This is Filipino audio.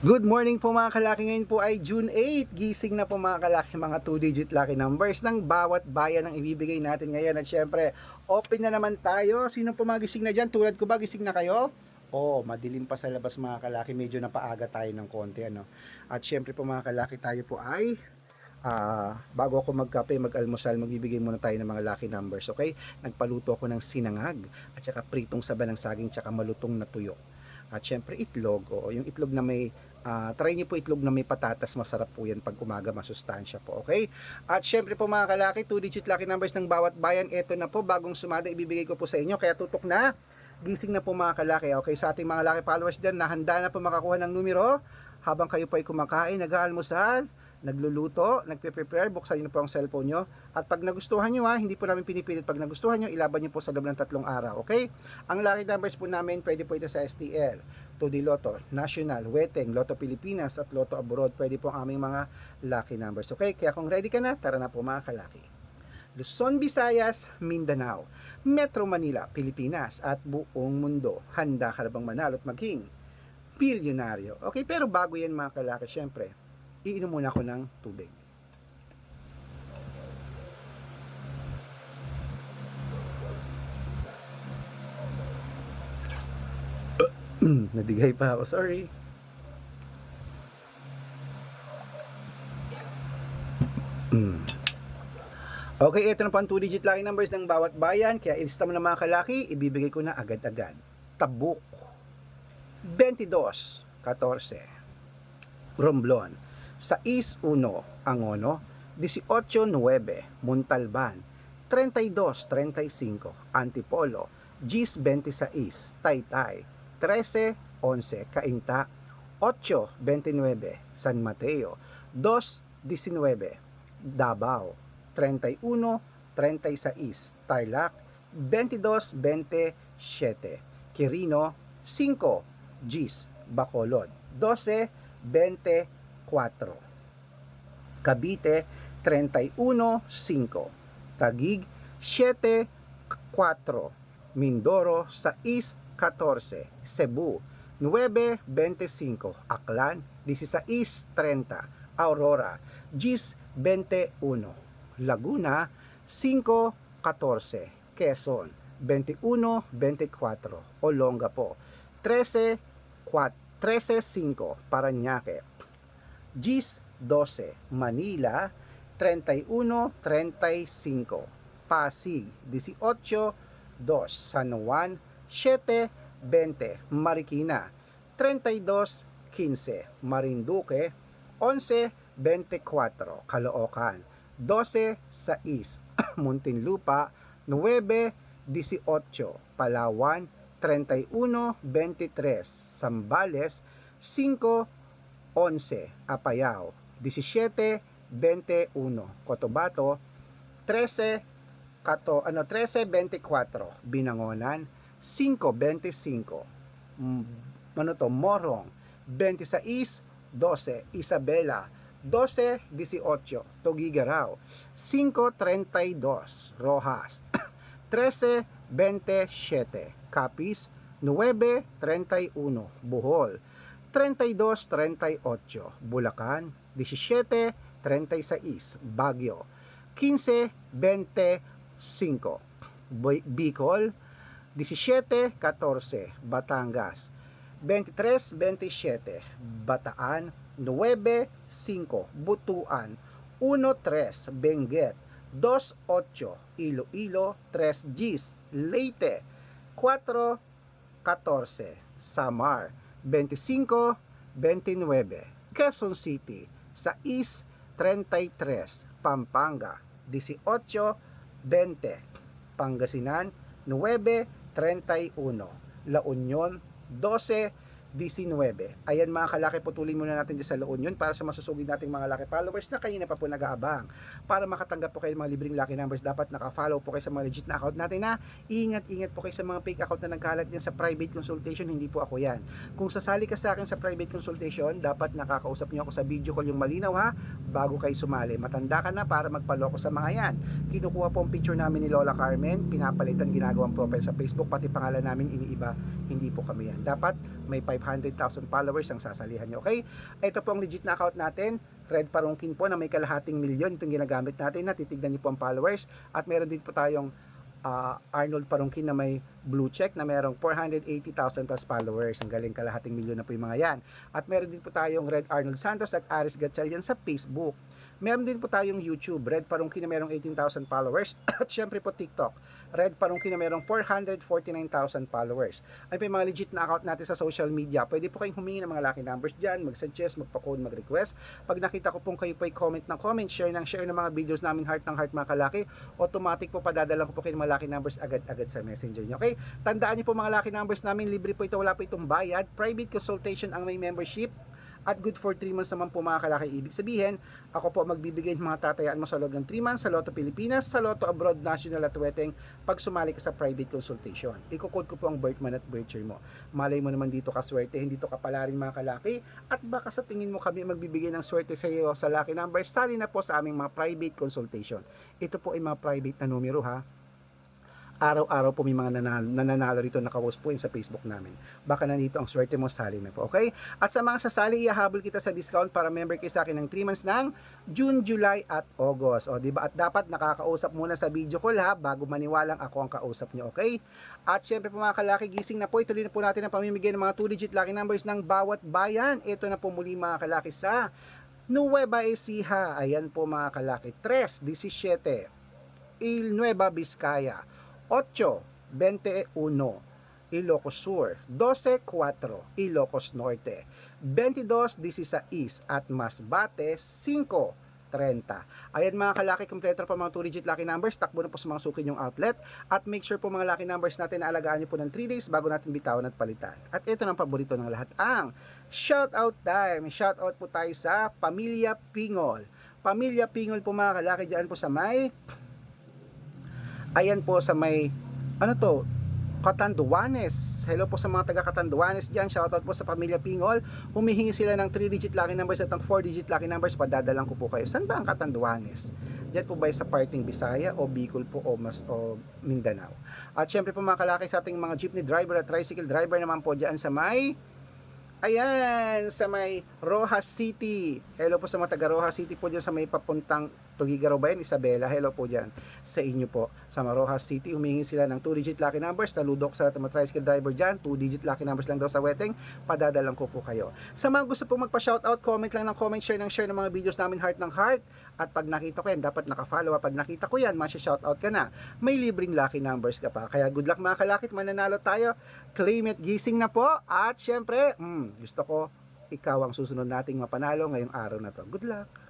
Good morning po mga kalaki. Ngayon po ay June 8. Gising na po mga kalaki, mga 2-digit lucky numbers ng bawat bayan ang ibibigay natin ngayon. At syempre, open na naman tayo. Sino po mga gising na dyan? Tulad ko ba, gising na kayo? Oh, madilim pa sa labas mga kalaki. Medyo napaaga tayo ng konti. Ano? At syempre po mga kalaki, tayo po ay bago ako magkape, mag-almusal, magbibigay muna tayo ng mga lucky numbers. Okay? Nagpaluto ako ng sinangag at saka pritong saba ng saging at saka malutong na tuyo. At syempre itlog, yung itlog na may try niyo po itlog na may patatas, masarap po yan pag umaga, masustansya po, okay? At syempre po mga kalaki, 2-digit lucky numbers ng bawat bayan, eto na po, bagong sumada, ibibigay ko po sa inyo, kaya tutok na, gising na po mga kalaki, okay? Sa ating mga lucky followers dyan, nahanda na po makakuha ng numero, habang kayo po ay kumakain, nag-aalmusal, nagluluto, nagpe-prepare, buksan niyo po ang cellphone nyo. At pag nagustuhan nyo hindi po namin pinipilit. Pag nagustuhan nyo, ilaban nyo po sa loob ng 3 araw, okay? Ang lucky numbers po namin, pwede po ito sa STL, 2D Lotto, National, Weteng, Lotto Pilipinas at Lotto Abroad. Pwede po ang aming mga lucky numbers, okay? Kaya kung ready ka na, tara na po mga kalaki. Luzon, Visayas, Mindanao, Metro Manila, Pilipinas at buong mundo. Handa ka na bang manalo at maging bilyonaryo? Okay, pero bago yan mga kalaki, syempre, iinom muna ako ng tubig. Nadigay pa ako, sorry. Okay, ito na po ang 2-digit lucky numbers ng bawat bayan. Kaya ilista mo na mga kalaki, ibibigay ko na agad-agad. Tabuk, 22-14. Romblon, 6-1 Angono, 18-9 Montalban, 32-35 Antipolo, 10-26 Taytay, 13-11 Cainta, 8-29 San Mateo, 2-19 Davao, 31-36 Tarlac, 22-27 Quirino, 5 Gis Bacolod, 12-24 Cavite, 31-5 Taguig, 7-4 Mindoro, 6-14 Cebu, 9-25 Aklan, 16-30 Aurora, 10-21 Laguna, 5-14 Quezon, 21-24 Olongapo, 13-5 Parañaque, 10-12 Manila, 31-35 Pasig, 18-2 San Juan, 7-20 Marikina, 32-15 Marinduque, 11-24 Caloocan, 12-6 Muntinlupa, 9-18 Palawan, 31-23 Zambales, 5-11 Apayao, 17-21 Cotabato, 13-24 Binangonan, 5-25 Morong, 26-12 Isabela, 12-18 Tuguegarao, 5-32 Rojas, 13-27 Capiz, 9-31 Bohol, 32-38 Bulacan, 17-36 Baguio, 15-25 Bicol, 17-14 Batangas, 23-27 Bataan, 9-5 Butuan, 1-3 Benguet, 2-8 Iloilo, 3 Gis Leyte, 4-14 Samar, 25-29 Quezon City, 6-33 Pampanga, 18-20 Pangasinan, 9-31 La Union, 12-19. Ayan mga kalaki, putulin muna natin dyan sa La Union para sa masusugid nating mga lucky followers na kanina pa po nag-aabang. Para makatanggap po kayo ng mga libreng lucky numbers, dapat naka-follow po kayo sa mga legit na account natin na ingat-ingat po kayo sa mga fake account na nagkalat yan sa private consultation. Hindi po ako yan. Kung sasali ka sa akin sa private consultation, dapat nakakausap nyo ako sa video call yung malinaw ha, bago kayo sumali. Matanda ka na para magpaloko sa mga yan. Kinukuha po ang picture namin ni Lola Carmen, pinapalitan, ginagawang profile sa Facebook, pati pangalan namin iniiba. Hindi po kami yan. Dapat may 500 500,000 followers ang sasalihan nyo. Okay? Ito po ang legit na account natin. Red Parungkin po na may kalahating milyon. Itong ginagamit natin na titignan niyo po ang followers. At meron din po tayong Arnold Parungkin na may blue check na merong 480,000 plus followers. Ang galing, kalahating milyon na po yung mga yan. At meron din po tayong Red Arnold Santos at Aris Gatchalian sa Facebook. Meron din po tayong YouTube, Red Parungkin na merong 18,000 followers. At syempre po TikTok, Red Parungkin na merong 449,000 followers. Ay po yung mga legit na account natin sa social media. Pwede po kayong humingi ng mga lucky numbers dyan, mag-suggest, magpa-code, mag-request. Pag nakita ko pong kayo po ay comment ng comment, share ng mga videos namin heart ng heart mga kalaki, automatic po padadalang ko po kayo ng mga lucky numbers agad-agad sa messenger nyo. Okay? Tandaan niyo po mga lucky numbers namin, libre po ito, wala po itong bayad. Private consultation ang may membership. At good for 3 months naman po mga kalaki. Ibig sabihin, ako po magbibigay ng mga tatayaan mo sa loob ng 3 months sa Lotto Pilipinas, sa Lotto Abroad, National at Weteng pag sumali ka sa private consultation. Iko-code ko po ang birth month at birth year mo. Malay mo naman dito ka swerte, hindi to kapalarin mga kalaki. At baka sa tingin mo kami magbibigay ng swerte sa iyo sa lucky number, sali na po sa aming mga private consultation. Ito po ay mga private na numero ha. Araw-araw po may mga nananalo rito, nakapost po yun sa Facebook namin. Baka nandito ang swerte mo, sali na po, okay? At sa mga sasali, ihahabol kita sa discount para member kayo sa akin ng 3 months ng June, July at August. O, diba? At dapat nakakausap muna sa video call ha, bago maniwalang ako ang kausap nyo, okay? At syempre po mga kalaki, gising na po, ituloy na po natin ang pamimigay ng mga 2-digit lucky numbers ng bawat bayan. Ito na po muli mga kalaki sa Nueva Ecija. Ayan po mga kalaki, 3-17, Nueva Vizcaya, 8-21, Ilocos Sur, 12-4, Ilocos Norte, 22-16 at Masbate, 5-30. Ayan mga kalaki, kompleto pa mga 2-digit lucky numbers. Takbo na po sa mga suki yung outlet. At make sure po mga lucky numbers natin na alagaan nyo po ng 3 days bago natin bitawan at palitan. At ito ng paborito ng lahat, ang shoutout time. Shoutout po tayo sa Pamilya Pingol. Pamilya Pingol po mga kalaki, dyan po sa may... Ayan po sa may, Catanduanes. Hello po sa mga taga Catanduanes dyan. Shoutout po sa Pamilya Pingol. Humihingi sila ng 3-digit lucky numbers at ng 4-digit lucky numbers. Padadalang ko po kayo. Saan ba ang Catanduanes? Diyan po ba sa parting Bisaya o Bicol po o Mindanao? At syempre po mga kalaki sa ating mga jeepney driver at tricycle driver naman po dyan sa may... Ayan, sa may Rojas City. Hello po sa mga taga Rojas City po dyan sa may papuntang Tugigaraw ba yan, Isabela? Hello po dyan sa inyo po. Sa Rojas City, humingi sila ng 2-digit lucky numbers. Saludo ko sa lahat ng mga tricycle driver dyan. 2-digit lucky numbers lang daw sa Weteng. Padadalang ko po kayo. Sa mga gusto po magpa-shoutout, comment lang ng comment, share ng mga videos namin heart ng heart. At pag nakita ko yan, dapat naka-follow. Pag nakita ko yan, masya-shoutout ka na. May libreng lucky numbers ka pa. Kaya good luck mga kalakit, mananalo tayo. Claim it, gising na po. At syempre, gusto ko, ikaw ang susunod nating mapanalo ngayong araw na to. Good luck!